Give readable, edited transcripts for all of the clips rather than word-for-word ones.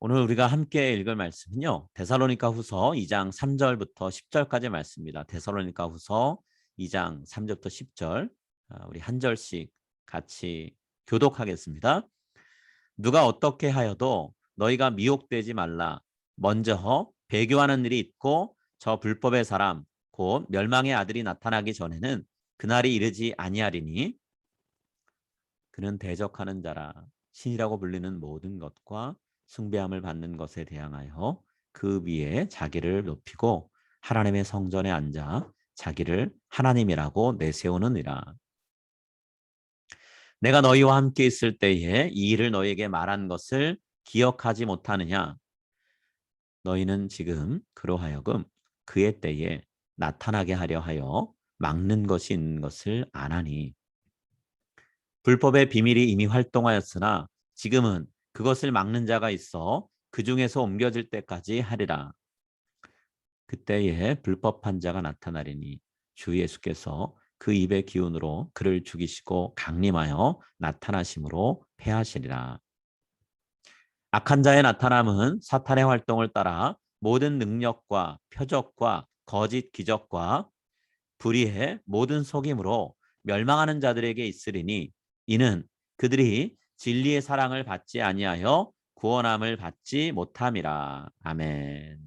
오늘 우리가 함께 읽을 말씀은요. 데살로니가후서 2장 3절부터 10절까지 말씀입니다. 데살로니가후서 2장 3절부터 10절 우리 한 절씩 같이 교독하겠습니다. 누가 어떻게 하여도 너희가 미혹되지 말라. 먼저 배교하는 일이 있고 저 불법의 사람 곧 멸망의 아들이 나타나기 전에는 그날이 이르지 아니하리니 그는 대적하는 자라. 신이라고 불리는 모든 것과 숭배함을 받는 것에 대항하여 그 위에 자기를 높이고 하나님의 성전에 앉아 자기를 하나님이라고 내세우느니라. 내가 너희와 함께 있을 때에 이 일을 너희에게 말한 것을 기억하지 못하느냐? 너희는 지금 그로하여금 그의 때에 나타나게 하려 하여 막는 것이 있는 것을 아나니 불법의 비밀이 이미 활동하였으나 지금은 그것을 막는 자가 있어 그 중에서 옮겨질 때까지 하리라. 그때에 불법한 자가 나타나리니 주 예수께서 그 입의 기운으로 그를 죽이시고 강림하여 나타나심으로 패하시리라. 악한 자의 나타남은 사탄의 활동을 따라 모든 능력과 표적과 거짓 기적과 불의의 모든 속임으로 멸망하는 자들에게 있으리니 이는 그들이 진리의 사랑을 받지 아니하여 구원함을 받지 못함이라. 아멘.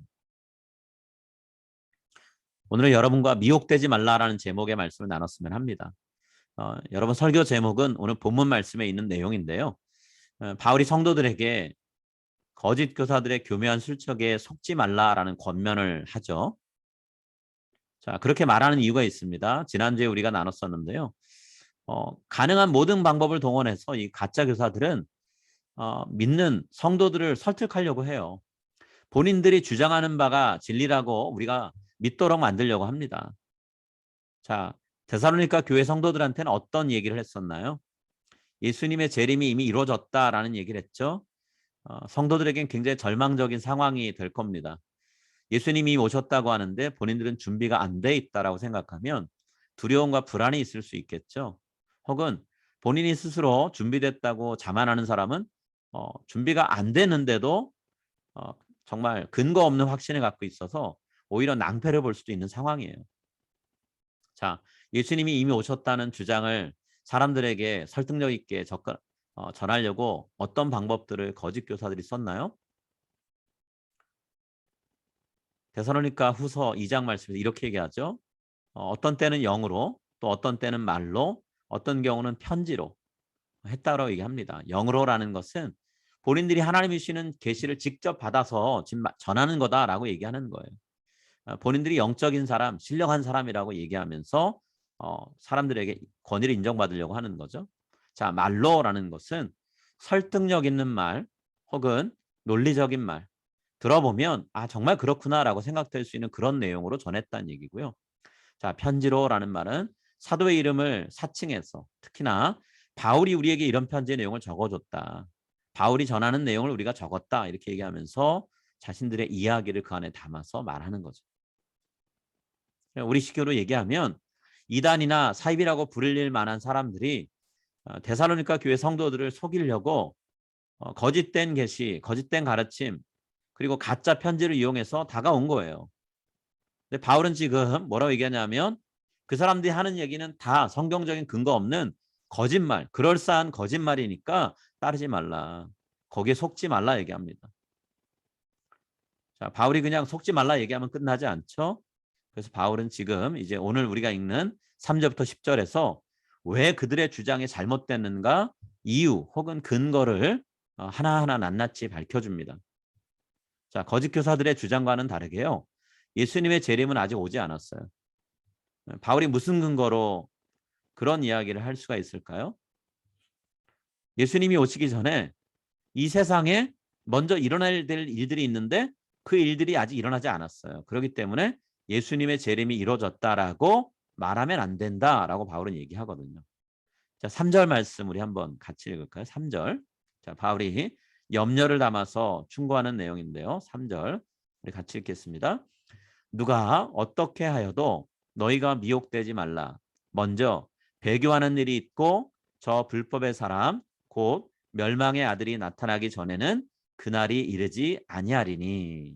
오늘은 여러분과 미혹되지 말라라는 제목의 말씀을 나눴으면 합니다. 여러분 설교 제목은 오늘 본문 말씀에 있는 내용인데요. 바울이 성도들에게 거짓 교사들의 교묘한 술책에 속지 말라라는 권면을 하죠. 자, 그렇게 말하는 이유가 있습니다. 지난주에 우리가 나눴었는데요. 가능한 모든 방법을 동원해서 이 가짜 교사들은 믿는 성도들을 설득하려고 해요. 본인들이 주장하는 바가 진리라고 우리가 믿도록 만들려고 합니다. 자, 데살로니가 교회 성도들한테는 어떤 얘기를 했었나요? 예수님의 재림이 이미 이루어졌다라는 얘기를 했죠. 성도들에겐 굉장히 절망적인 상황이 될 겁니다. 예수님이 오셨다고 하는데 본인들은 준비가 안 돼 있다라고 생각하면 두려움과 불안이 있을 수 있겠죠. 혹은 본인이 스스로 준비됐다고 자만하는 사람은 준비가 안 되는데도 정말 근거 없는 확신을 갖고 있어서 오히려 낭패를 볼 수도 있는 상황이에요. 자, 예수님이 이미 오셨다는 주장을 사람들에게 설득력 있게 전하려고 어떤 방법들을 거짓 교사들이 썼나요? 데살로니가 후서 2장 말씀에서 이렇게 얘기하죠. 어떤 때는 영으로 또 어떤 때는 말로 어떤 경우는 편지로 했다고 얘기합니다. 영으로라는 것은 본인들이 하나님이 주시는 계시를 직접 받아서 전하는 거다라고 얘기하는 거예요. 본인들이 영적인 사람, 신령한 사람이라고 얘기하면서 사람들에게 권위를 인정받으려고 하는 거죠. 자, 말로라는 것은 설득력 있는 말 혹은 논리적인 말 들어보면 정말 그렇구나라고 생각될 수 있는 그런 내용으로 전했다는 얘기고요. 자, 편지로라는 말은 사도의 이름을 사칭해서 특히나 바울이 우리에게 이런 편지의 내용을 적어줬다. 바울이 전하는 내용을 우리가 적었다. 이렇게 얘기하면서 자신들의 이야기를 그 안에 담아서 말하는 거죠. 우리 식으로 얘기하면 이단이나 사입이라고 부를 만한 사람들이 데살로니가 교회 성도들을 속이려고 거짓된 계시, 거짓된 가르침, 그리고 가짜 편지를 이용해서 다가온 거예요. 근데 바울은 지금 뭐라고 얘기하냐면 그 사람들이 하는 얘기는 다 성경적인 근거 없는 거짓말, 그럴싸한 거짓말이니까 따르지 말라. 거기에 속지 말라 얘기합니다. 자, 바울이 그냥 속지 말라 얘기하면 끝나지 않죠. 그래서 바울은 지금 이제 오늘 우리가 읽는 3절부터 10절에서 왜 그들의 주장이 잘못됐는가 이유 혹은 근거를 하나하나 낱낱이 밝혀줍니다. 자, 거짓 교사들의 주장과는 다르게요. 예수님의 재림은 아직 오지 않았어요. 바울이 무슨 근거로 그런 이야기를 할 수가 있을까요? 예수님이 오시기 전에 이 세상에 먼저 일어날 될 일들이 있는데 그 일들이 아직 일어나지 않았어요. 그렇기 때문에 예수님의 재림이 이루어졌다라고 말하면 안 된다라고 바울은 얘기하거든요. 자, 3절 말씀 우리 한번 같이 읽을까요? 3절. 자, 바울이 염려를 담아서 충고하는 내용인데요. 3절. 우리 같이 읽겠습니다. 누가 어떻게 하여도 너희가 미혹되지 말라. 먼저 배교하는 일이 있고 저 불법의 사람 곧 멸망의 아들이 나타나기 전에는 그날이 이르지 아니하리니.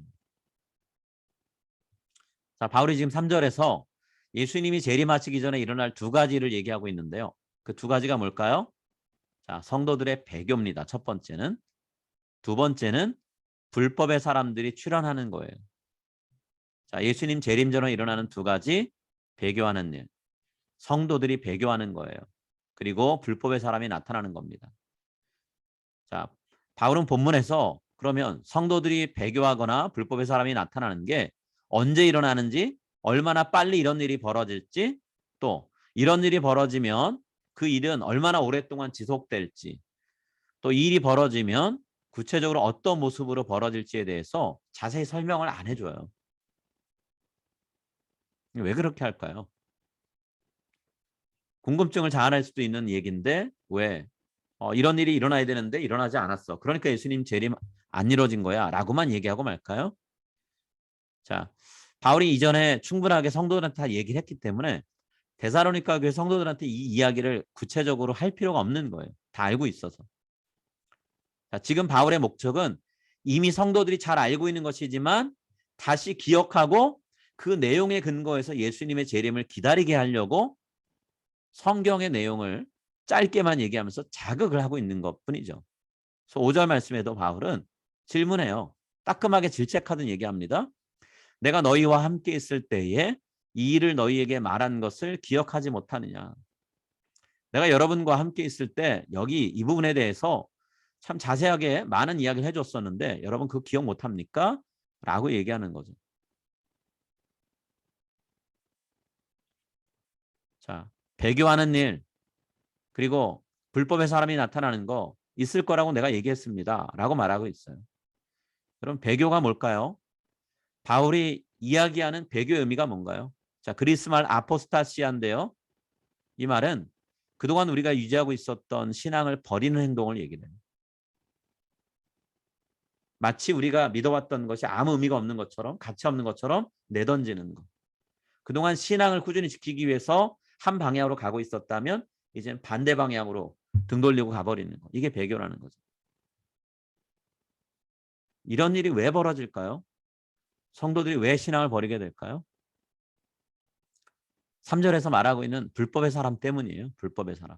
자, 바울이 지금 3절에서 예수님이 재림하시기 전에 일어날 두 가지를 얘기하고 있는데요. 그 두 가지가 뭘까요? 자, 성도들의 배교입니다. 첫 번째는. 두 번째는 불법의 사람들이 출현하는 거예요. 자, 예수님 재림 전에 일어나는 두 가지, 배교하는 일. 성도들이 배교하는 거예요. 그리고 불법의 사람이 나타나는 겁니다. 자, 바울은 본문에서 그러면 성도들이 배교하거나 불법의 사람이 나타나는 게 언제 일어나는지, 얼마나 빨리 이런 일이 벌어질지, 또 이런 일이 벌어지면 그 일은 얼마나 오랫동안 지속될지, 또 이 일이 벌어지면 구체적으로 어떤 모습으로 벌어질지에 대해서 자세히 설명을 안 해줘요. 왜 그렇게 할까요? 궁금증을 자아낼 수도 있는 얘기인데 왜 이런 일이 일어나야 되는데 일어나지 않았어. 그러니까 예수님 재림 안 이루어진 거야 라고만 얘기하고 말까요? 자, 바울이 이전에 충분하게 성도들한테 다 얘기를 했기 때문에 데살로니가 교회 성도들한테 이 이야기를 구체적으로 할 필요가 없는 거예요. 다 알고 있어서. 자, 지금 바울의 목적은 이미 성도들이 잘 알고 있는 것이지만 다시 기억하고 그 내용에 근거해서 예수님의 재림을 기다리게 하려고 성경의 내용을 짧게만 얘기하면서 자극을 하고 있는 것뿐이죠. 그래서 5절 말씀에도 바울은 질문해요. 따끔하게 질책하듯 얘기합니다. 내가 너희와 함께 있을 때에 이 일을 너희에게 말한 것을 기억하지 못하느냐. 내가 여러분과 함께 있을 때 여기 이 부분에 대해서 참 자세하게 많은 이야기를 해줬었는데 여러분 그거 기억 못합니까? 라고 얘기하는 거죠. 자, 배교하는 일 그리고 불법의 사람이 나타나는 거 있을 거라고 내가 얘기했습니다. 라고 말하고 있어요. 그럼 배교가 뭘까요? 바울이 이야기하는 배교의 의미가 뭔가요? 자, 그리스 말 아포스타시아인데요. 이 말은 그동안 우리가 유지하고 있었던 신앙을 버리는 행동을 얘기해요. 마치 우리가 믿어왔던 것이 아무 의미가 없는 것처럼 가치 없는 것처럼 내던지는 것. 그동안 신앙을 꾸준히 지키기 위해서 한 방향으로 가고 있었다면 이제는 반대 방향으로 등 돌리고 가버리는 것. 이게 배교라는 거죠. 이런 일이 왜 벌어질까요? 성도들이 왜 신앙을 버리게 될까요? 3절에서 말하고 있는 불법의 사람 때문이에요. 불법의 사람.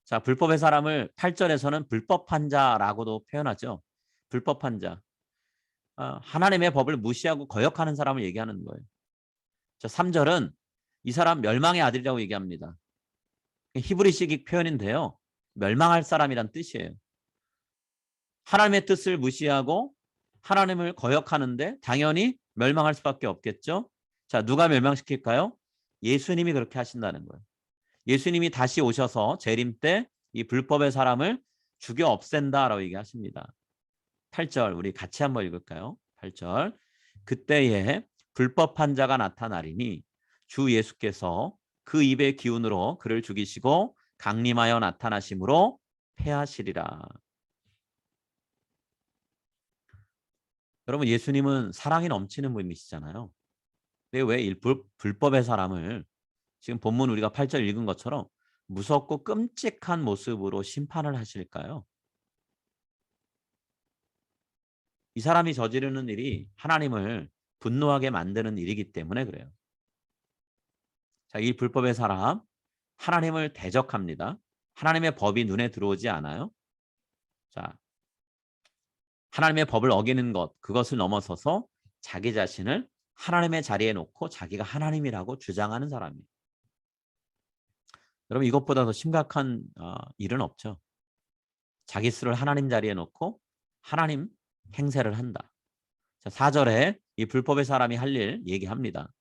자, 불법의 사람을 8절에서는 불법한 자라고도 표현하죠. 불법한 자. 하나님의 법을 무시하고 거역하는 사람을 얘기하는 거예요. 자, 3절은 이 사람 멸망의 아들이라고 얘기합니다. 히브리식 표현인데요. 멸망할 사람이란 뜻이에요. 하나님의 뜻을 무시하고 하나님을 거역하는데 당연히 멸망할 수밖에 없겠죠. 자, 누가 멸망시킬까요? 예수님이 그렇게 하신다는 거예요. 예수님이 다시 오셔서 재림 때 이 불법의 사람을 죽여 없앤다라고 얘기하십니다. 8절 우리 같이 한번 읽을까요? 8절 그때에 불법한 자가 나타나리니 주 예수께서 그 입의 기운으로 그를 죽이시고 강림하여 나타나심으로 패하시리라. 여러분 예수님은 사랑이 넘치는 분이시잖아요. 근데 왜 불법의 사람을 지금 본문 우리가 8절 읽은 것처럼 무섭고 끔찍한 모습으로 심판을 하실까요? 이 사람이 저지르는 일이 하나님을 분노하게 만드는 일이기 때문에 그래요. 자, 이 불법의 사람 하나님을 대적합니다. 하나님의 법이 눈에 들어오지 않아요. 자, 하나님의 법을 어기는 것, 그것을 넘어서서 자기 자신을 하나님의 자리에 놓고 자기가 하나님이라고 주장하는 사람이에요. 여러분 이것보다 더 심각한 일은 없죠. 자기 스스로를 하나님 자리에 놓고 하나님 행세를 한다. 자, 4절에 이 불법의 사람이 할 일 얘기합니다.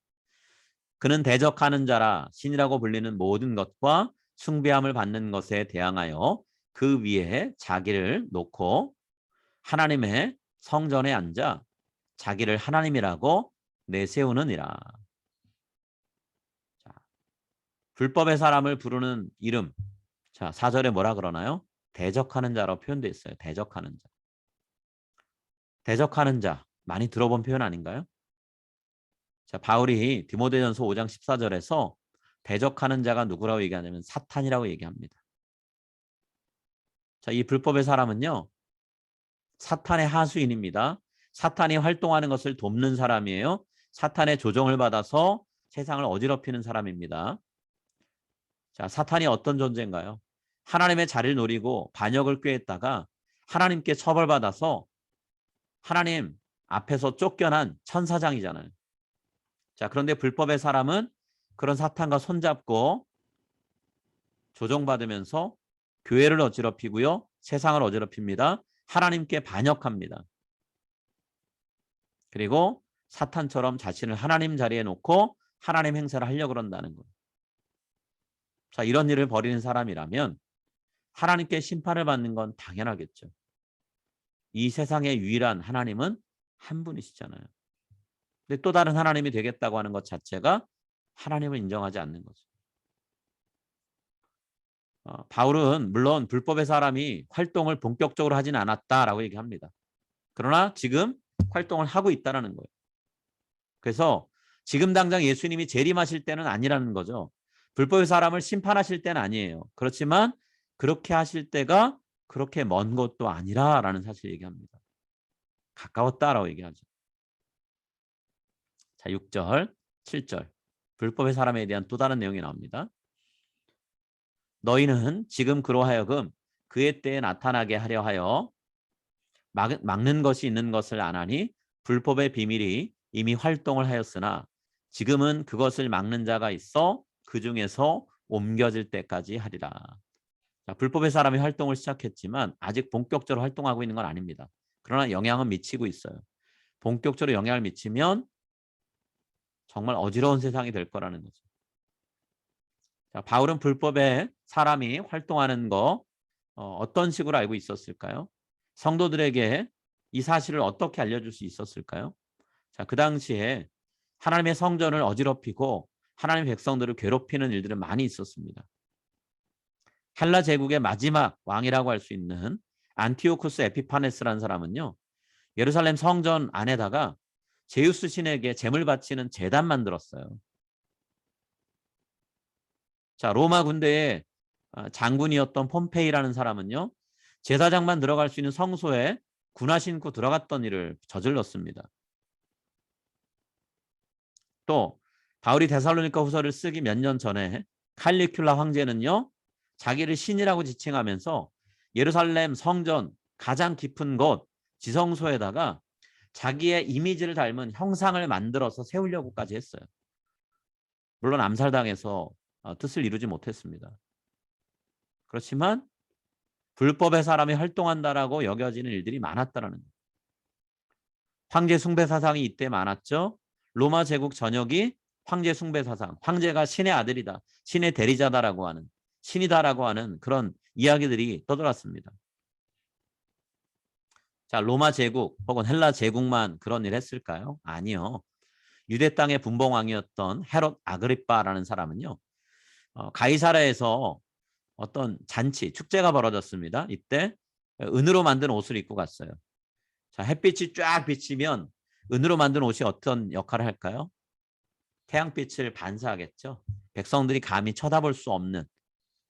그는 대적하는 자라 신이라고 불리는 모든 것과 숭배함을 받는 것에 대항하여 그 위에 자기를 놓고 하나님의 성전에 앉아 자기를 하나님이라고 내세우느니라. 자, 불법의 사람을 부르는 이름. 자, 4절에 뭐라 그러나요? 대적하는 자로 표현되어 있어요. 대적하는 자. 대적하는 자. 많이 들어본 표현 아닌가요? 자, 바울이 디모데전서 5장 14절에서 대적하는 자가 누구라고 얘기하냐면 사탄이라고 얘기합니다. 자, 이 불법의 사람은요. 사탄의 하수인입니다. 사탄이 활동하는 것을 돕는 사람이에요. 사탄의 조종을 받아서 세상을 어지럽히는 사람입니다. 자, 사탄이 어떤 존재인가요? 하나님의 자리를 노리고 반역을 꾀했다가 하나님께 처벌받아서 하나님 앞에서 쫓겨난 천사장이잖아요. 자, 그런데 불법의 사람은 그런 사탄과 손잡고 조종받으면서 교회를 어지럽히고요. 세상을 어지럽힙니다. 하나님께 반역합니다. 그리고 사탄처럼 자신을 하나님 자리에 놓고 하나님 행세를 하려고 그런다는 거예요. 자, 이런 일을 벌이는 사람이라면 하나님께 심판을 받는 건 당연하겠죠. 이 세상의 유일한 하나님은 한 분이시잖아요. 근데 또 다른 하나님이 되겠다고 하는 것 자체가 하나님을 인정하지 않는 거죠. 바울은 물론 불법의 사람이 활동을 본격적으로 하진 않았다라고 얘기합니다. 그러나 지금 활동을 하고 있다는 거예요. 그래서 지금 당장 예수님이 재림하실 때는 아니라는 거죠. 불법의 사람을 심판하실 때는 아니에요. 그렇지만 그렇게 하실 때가 그렇게 먼 것도 아니라라는 사실을 얘기합니다. 가까웠다라고 얘기하죠. 자, 6절, 7절. 불법의 사람에 대한 또 다른 내용이 나옵니다. 너희는 지금 그로 하여금 그의 때에 나타나게 하려 하여 막는 것이 있는 것을 아나니 불법의 비밀이 이미 활동을 하였으나 지금은 그것을 막는 자가 있어 그 중에서 옮겨질 때까지 하리라. 자, 불법의 사람이 활동을 시작했지만 아직 본격적으로 활동하고 있는 건 아닙니다. 그러나 영향은 미치고 있어요. 본격적으로 영향을 미치면 정말 어지러운 세상이 될 거라는 거죠. 자, 바울은 불법의 사람이 활동하는 거 어떤 식으로 알고 있었을까요? 성도들에게 이 사실을 어떻게 알려줄 수 있었을까요? 자, 그 당시에 하나님의 성전을 어지럽히고 하나님의 백성들을 괴롭히는 일들은 많이 있었습니다. 헬라 제국의 마지막 왕이라고 할 수 있는 안티오쿠스 에피파네스라는 사람은요. 예루살렘 성전 안에다가 제우스 신에게 제물 바치는 제단 만들었어요. 자, 로마 군대의 장군이었던 폼페이라는 사람은요. 제사장만 들어갈 수 있는 성소에 군화 신고 들어갔던 일을 저질렀습니다. 또 바울이 데살로니가 후서를 쓰기 몇 년 전에 칼리큘라 황제는요. 자기를 신이라고 지칭하면서 예루살렘 성전 가장 깊은 곳 지성소에다가 자기의 이미지를 닮은 형상을 만들어서 세우려고까지 했어요. 물론 암살당해서 뜻을 이루지 못했습니다. 그렇지만 불법의 사람이 활동한다라고 여겨지는 일들이 많았다라는 거예요. 황제 숭배 사상이 이때 많았죠. 로마 제국 전역이 황제 숭배 사상, 황제가 신의 아들이다, 신의 대리자다라고 하는, 신이다라고 하는 그런 이야기들이 떠돌았습니다. 자, 로마 제국 혹은 헬라 제국만 그런 일 했을까요? 아니요. 유대 땅의 분봉왕이었던 헤롯 아그리빠라는 사람은요. 가이사라에서 어떤 잔치, 축제가 벌어졌습니다. 이때 은으로 만든 옷을 입고 갔어요. 자, 햇빛이 쫙 비치면 은으로 만든 옷이 어떤 역할을 할까요? 태양빛을 반사하겠죠. 백성들이 감히 쳐다볼 수 없는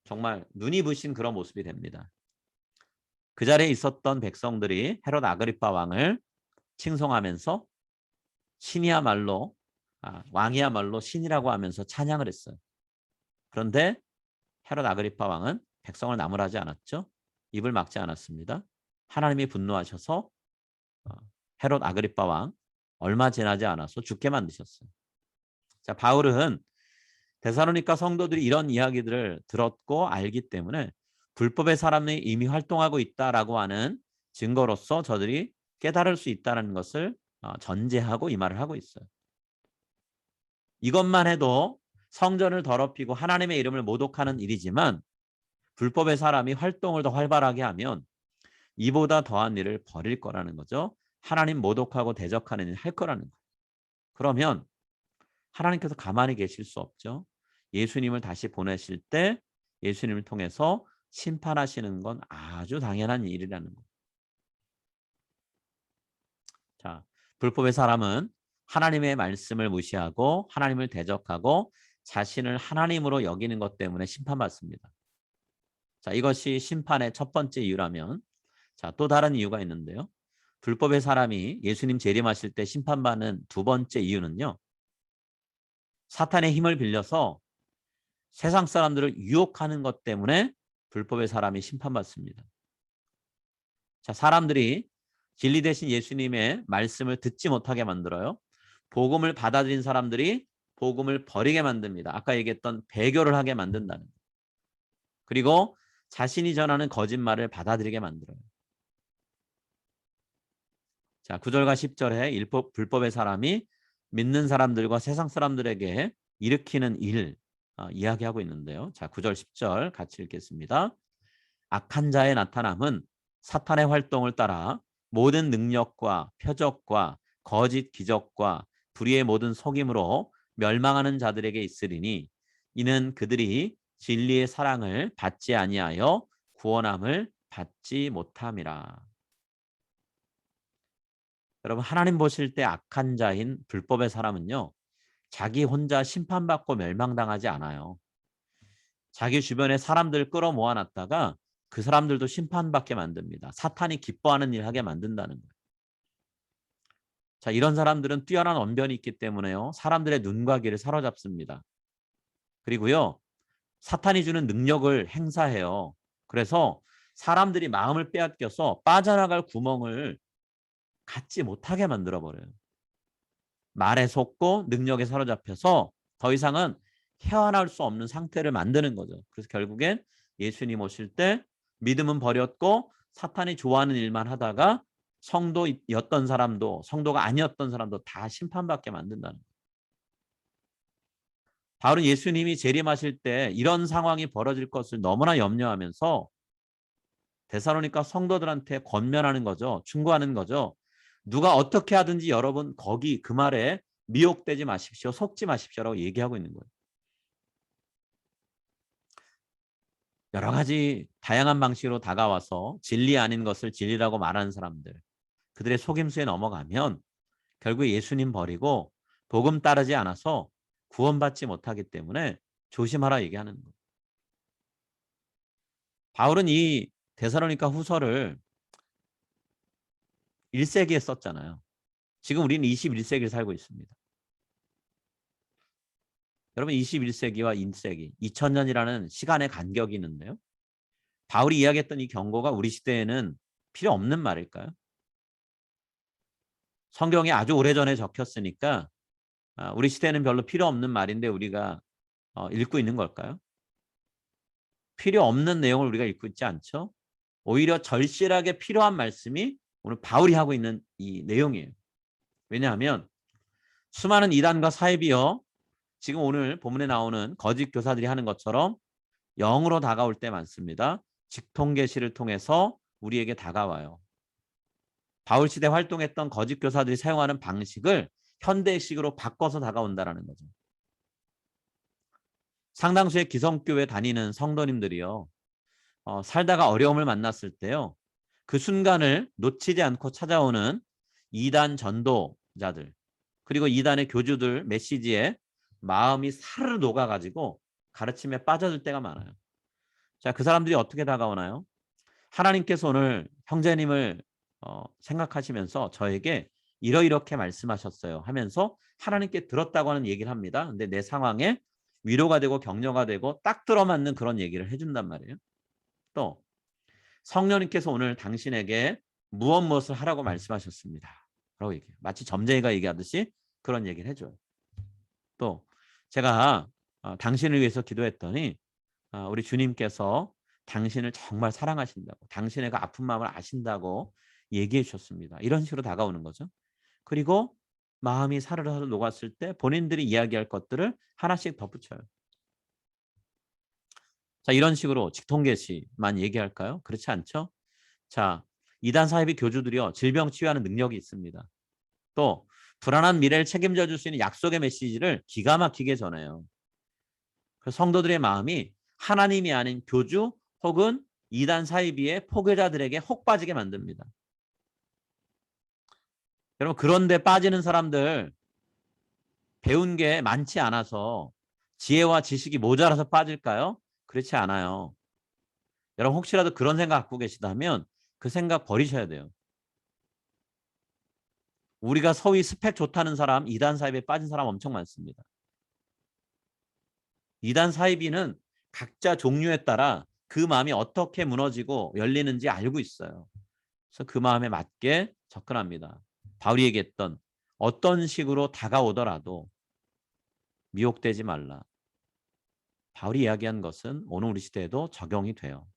정말 눈이 부신 그런 모습이 됩니다. 그 자리에 있었던 백성들이 헤롯 아그리빠 왕을 칭송하면서 신이야말로 왕이야말로 신이라고 하면서 찬양을 했어요. 그런데 헤롯 아그리빠 왕은 백성을 나무라지 않았죠. 입을 막지 않았습니다. 하나님이 분노하셔서 헤롯 아그리빠 왕 얼마 지나지 않아서 죽게 만드셨어요. 자, 바울은 데살로니가 성도들이 이런 이야기들을 들었고 알기 때문에 불법의 사람이 이미 활동하고 있다라고 하는 증거로서 저들이 깨달을 수 있다는 것을 전제하고 이 말을 하고 있어요. 이것만 해도 성전을 더럽히고 하나님의 이름을 모독하는 일이지만 불법의 사람이 활동을 더 활발하게 하면 이보다 더한 일을 벌일 거라는 거죠. 하나님 모독하고 대적하는 일을 할 거라는 거예요. 그러면 하나님께서 가만히 계실 수 없죠. 예수님을 다시 보내실 때 예수님을 통해서 심판하시는 건 아주 당연한 일이라는 거예요. 자, 불법의 사람은 하나님의 말씀을 무시하고 하나님을 대적하고 자신을 하나님으로 여기는 것 때문에 심판받습니다. 자, 이것이 심판의 첫 번째 이유라면 자, 또 다른 이유가 있는데요. 불법의 사람이 예수님 재림하실 때 심판받는 두 번째 이유는요. 사탄의 힘을 빌려서 세상 사람들을 유혹하는 것 때문에 불법의 사람이 심판받습니다. 자, 사람들이 진리 대신 예수님의 말씀을 듣지 못하게 만들어요. 복음을 받아들인 사람들이 복음을 버리게 만듭니다. 아까 얘기했던 배교를 하게 만든다는 거예요. 그리고 자신이 전하는 거짓말을 받아들이게 만들어요. 자, 9절과 10절에 불법의 사람이 믿는 사람들과 세상 사람들에게 일으키는 일 이야기하고 있는데요. 자, 9절, 10절 같이 읽겠습니다. 악한 자의 나타남은 사탄의 활동을 따라 모든 능력과 표적과 거짓 기적과 불의의 모든 속임으로 멸망하는 자들에게 있으리니 이는 그들이 진리의 사랑을 받지 아니하여 구원함을 받지 못함이라. 여러분, 하나님 보실 때 악한 자인 불법의 사람은요, 자기 혼자 심판받고 멸망당하지 않아요. 자기 주변에 사람들 끌어모아 놨다가 그 사람들도 심판받게 만듭니다. 사탄이 기뻐하는 일 하게 만든다는 거예요. 자, 이런 사람들은 뛰어난 언변이 있기 때문에요. 사람들의 눈과 귀를 사로잡습니다. 그리고요, 사탄이 주는 능력을 행사해요. 그래서 사람들이 마음을 빼앗겨서 빠져나갈 구멍을 갖지 못하게 만들어버려요. 말에 속고 능력에 사로잡혀서 더 이상은 헤어나올 수 없는 상태를 만드는 거죠. 그래서 결국엔 예수님 오실 때 믿음은 버렸고 사탄이 좋아하는 일만 하다가 성도였던 사람도 성도가 아니었던 사람도 다 심판받게 만든다는 거예요. 바울은 예수님이 재림하실 때 이런 상황이 벌어질 것을 너무나 염려하면서 데살로니가 성도들한테 권면하는 거죠. 충고하는 거죠. 누가 어떻게 하든지 여러분 거기 그 말에 미혹되지 마십시오. 속지 마십시오라고 얘기하고 있는 거예요. 여러 가지 다양한 방식으로 다가와서 진리 아닌 것을 진리라고 말하는 사람들, 그들의 속임수에 넘어가면 결국 예수님 버리고 복음 따르지 않아서 구원받지 못하기 때문에 조심하라 얘기하는 거예요. 바울은 이 데살로니가 후서를 1세기에 썼잖아요. 지금 우리는 21세기를 살고 있습니다. 여러분 21세기와 1세기, 2000년이라는 시간의 간격이 있는데요. 바울이 이야기했던 이 경고가 우리 시대에는 필요 없는 말일까요? 성경에 아주 오래전에 적혔으니까 우리 시대에는 별로 필요 없는 말인데 우리가 읽고 있는 걸까요? 필요 없는 내용을 우리가 읽고 있지 않죠? 오히려 절실하게 필요한 말씀이 오늘 바울이 하고 있는 이 내용이에요. 왜냐하면 수많은 이단과 사이비어 지금 오늘 본문에 나오는 거짓 교사들이 하는 것처럼 영으로 다가올 때 많습니다. 직통계시를 통해서 우리에게 다가와요. 바울 시대 활동했던 거짓 교사들이 사용하는 방식을 현대식으로 바꿔서 다가온다는 거죠. 상당수의 기성교회 다니는 성도님들이요. 살다가 어려움을 만났을 때요. 그 순간을 놓치지 않고 찾아오는 이단 전도자들 그리고 이단의 교주들 메시지에 마음이 사르르 녹아가지고 가르침에 빠져들 때가 많아요. 자, 그 사람들이 어떻게 다가오나요? 하나님께서 오늘 형제님을 생각하시면서 저에게 이렇게 말씀하셨어요 하면서 하나님께 들었다고 하는 얘기를 합니다. 근데 내 상황에 위로가 되고 격려가 되고 딱 들어맞는 그런 얘기를 해준단 말이에요. 또 성령님께서 오늘 당신에게 무엇을 하라고 말씀하셨습니다 라고 얘기해요. 마치 점쟁이가 얘기하듯이 그런 얘기를 해줘요. 또 제가 당신을 위해서 기도했더니 우리 주님께서 당신을 정말 사랑하신다고 당신의 그 아픈 마음을 아신다고 얘기해 주셨습니다. 이런 식으로 다가오는 거죠. 그리고 마음이 사르르 녹았을 때 본인들이 이야기할 것들을 하나씩 덧붙여요. 자, 이런 식으로 직통계시만 얘기할까요? 그렇지 않죠? 자, 이단 사이비 교주들이요. 질병 치유하는 능력이 있습니다. 또 불안한 미래를 책임져 줄 수 있는 약속의 메시지를 기가 막히게 전해요. 그래서 성도들의 마음이 하나님이 아닌 교주 혹은 이단 사이비의 포교자들에게 혹 빠지게 만듭니다. 여러분 그런데 빠지는 사람들 배운 게 많지 않아서 지혜와 지식이 모자라서 빠질까요? 그렇지 않아요. 여러분 혹시라도 그런 생각 갖고 계시다면 그 생각 버리셔야 돼요. 우리가 소위 스펙 좋다는 사람, 이단 사입에 빠진 사람 엄청 많습니다. 이단 사이비는 각자 종류에 따라 그 마음이 어떻게 무너지고 열리는지 알고 있어요. 그래서 그 마음에 맞게 접근합니다. 바울이 얘기했던 어떤 식으로 다가오더라도 미혹되지 말라. 바울이 이야기한 것은 오늘 우리 시대에도 적용이 돼요.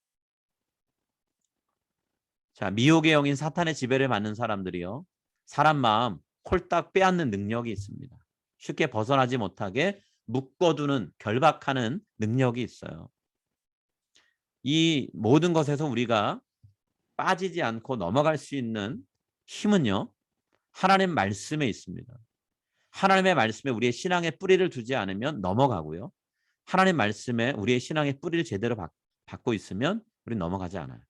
자, 미혹의 영인 사탄의 지배를 받는 사람들이요, 사람 마음 홀딱 빼앗는 능력이 있습니다. 쉽게 벗어나지 못하게 묶어두는, 결박하는 능력이 있어요. 이 모든 것에서 우리가 빠지지 않고 넘어갈 수 있는 힘은요, 하나님 말씀에 있습니다. 하나님의 말씀에 우리의 신앙의 뿌리를 두지 않으면 넘어가고요, 하나님 말씀에 우리의 신앙의 뿌리를 제대로 받고 있으면 우리는 넘어가지 않아요.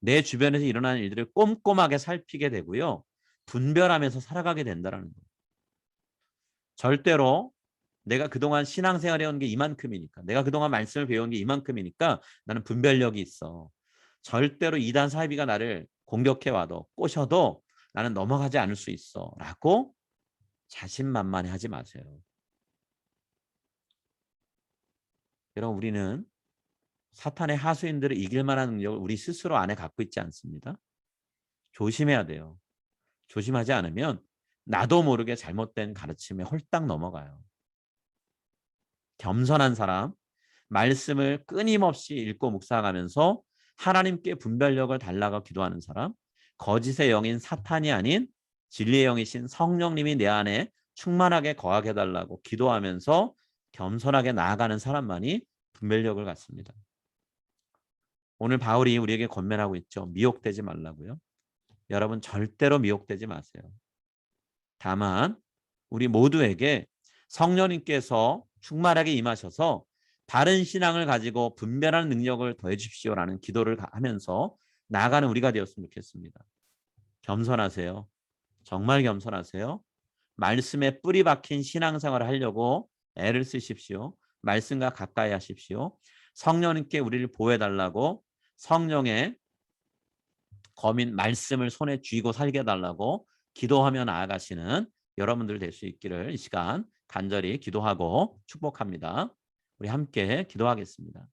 내 주변에서 일어나는 일들을 꼼꼼하게 살피게 되고요, 분별하면서 살아가게 된다는 거예요. 절대로 내가 그동안 신앙생활 해온 게 이만큼이니까, 내가 그동안 말씀을 배운 게 이만큼이니까 나는 분별력이 있어, 절대로 이단 사이비가 나를 공격해 와도 꼬셔도 나는 넘어가지 않을 수 있어 라고 자신만만해하지 마세요. 여러분, 우리는 사탄의 하수인들을 이길 만한 능력을 우리 스스로 안에 갖고 있지 않습니다. 조심해야 돼요. 조심하지 않으면 나도 모르게 잘못된 가르침에 홀딱 넘어가요. 겸손한 사람, 말씀을 끊임없이 읽고 묵상하면서 하나님께 분별력을 달라고 기도하는 사람, 거짓의 영인 사탄이 아닌 진리의 영이신 성령님이 내 안에 충만하게 거하게 해달라고 기도하면서 겸손하게 나아가는 사람만이 분별력을 갖습니다. 오늘 바울이 우리에게 권면하고 있죠. 미혹되지 말라고요. 여러분, 절대로 미혹되지 마세요. 다만 우리 모두에게 성령님께서 충만하게 임하셔서 바른 신앙을 가지고 분별하는 능력을 더해 주십시오라는 기도를 하면서 나아가는 우리가 되었으면 좋겠습니다. 겸손하세요. 정말 겸손하세요. 말씀에 뿌리 박힌 신앙생활을 하려고 애를 쓰십시오. 말씀과 가까이 하십시오. 성령님께 우리를 보호해달라고 성령의 검인 말씀을 손에 쥐고 살게 해달라고 기도하며 나아가시는 여러분들 될 수 있기를 이 시간 간절히 기도하고 축복합니다. 우리 함께 기도하겠습니다.